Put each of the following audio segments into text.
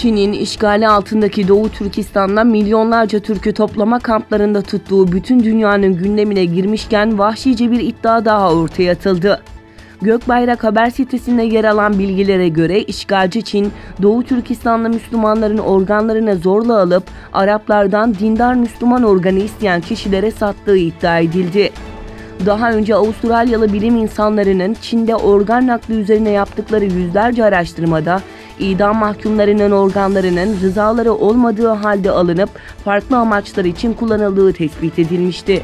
Çin'in işgali altındaki Doğu Türkistan'da milyonlarca Türk'ü toplama kamplarında tuttuğu bütün dünyanın gündemine girmişken vahşice bir iddia daha ortaya atıldı. Gökbayrak haber sitesinde yer alan bilgilere göre işgalci Çin, Doğu Türkistanlı Müslümanların organlarını zorla alıp Araplardan dindar Müslüman organı isteyen kişilere sattığı iddia edildi. Daha önce Avustralyalı bilim insanlarının Çin'de organ nakli üzerine yaptıkları yüzlerce araştırmada idam mahkumlarının organlarının rızaları olmadığı halde alınıp farklı amaçlar için kullanıldığı tespit edilmişti.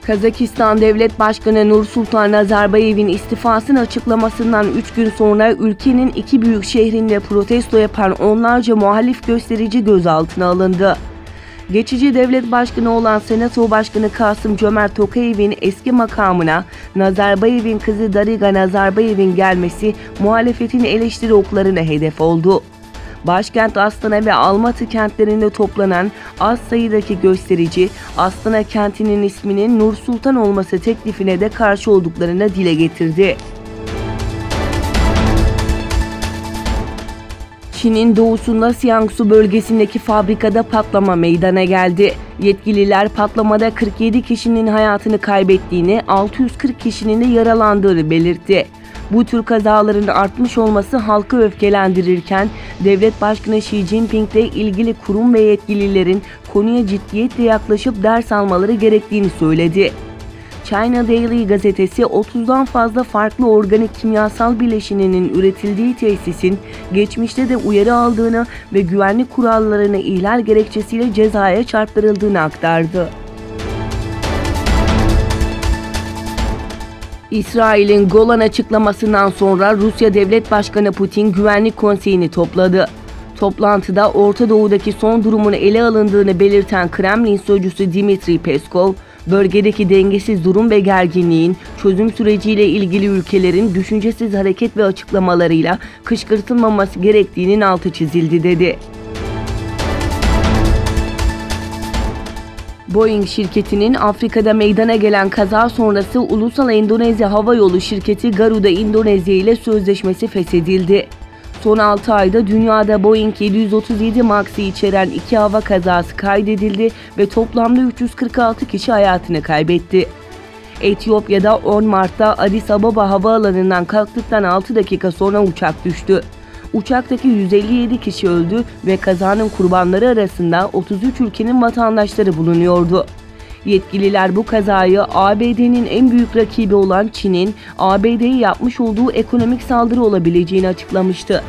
Kazakistan Devlet Başkanı Nursultan Nazarbayev'in istifasını açıklamasından 3 gün sonra ülkenin iki büyük şehrinde protesto yapan onlarca muhalif gösterici gözaltına alındı. Geçici devlet başkanı olan Senato Başkanı Kasım-Cömert Tokayev'in eski makamına Nazarbayev'in kızı Dariga Nazarbayev'in gelmesi muhalefetin eleştiri oklarına hedef oldu. Başkent Astana ve Almatı kentlerinde toplanan az sayıdaki gösterici, Astana kentinin isminin Nur Sultan olması teklifine de karşı olduklarını dile getirdi. Çin'in doğusunda Jiangsu bölgesindeki fabrikada patlama meydana geldi. Yetkililer patlamada 47 kişinin hayatını kaybettiğini, 640 kişinin de yaralandığını belirtti. Bu tür kazaların artmış olması halkı öfkelendirirken Devlet Başkanı Xi Jinping ile ilgili kurum ve yetkililerin konuya ciddiyetle yaklaşıp ders almaları gerektiğini söyledi. China Daily gazetesi 30'dan fazla farklı organik kimyasal bileşeninin üretildiği tesisin geçmişte de uyarı aldığını ve güvenlik kurallarını ihlal gerekçesiyle cezaya çarptırıldığını aktardı. İsrail'in Golan açıklamasından sonra Rusya Devlet Başkanı Putin Güvenlik Konseyi'ni topladı. Toplantıda Orta Doğu'daki son durumun ele alındığını belirten Kremlin sözcüsü Dmitri Peskov, bölgedeki dengesiz durum ve gerginliğin çözüm süreciyle ilgili ülkelerin düşüncesiz hareket ve açıklamalarıyla kışkırtılmaması gerektiğinin altı çizildi dedi. Boeing şirketinin Afrika'da meydana gelen kaza sonrası Ulusal Endonezya Hava Yolu şirketi Garuda Endonezya ile sözleşmesi feshedildi. Son 6 ayda dünyada Boeing 737 MAX'i içeren 2 hava kazası kaydedildi ve toplamda 346 kişi hayatını kaybetti. Etiyopya'da 10 Mart'ta Addis Ababa havaalanından kalktıktan 6 dakika sonra uçak düştü. Uçaktaki 157 kişi öldü ve kazanın kurbanları arasında 33 ülkenin vatandaşları bulunuyordu. Yetkililer bu kazayı ABD'nin en büyük rakibi olan Çin'in ABD'ye yapmış olduğu ekonomik saldırı olabileceğini açıklamıştı.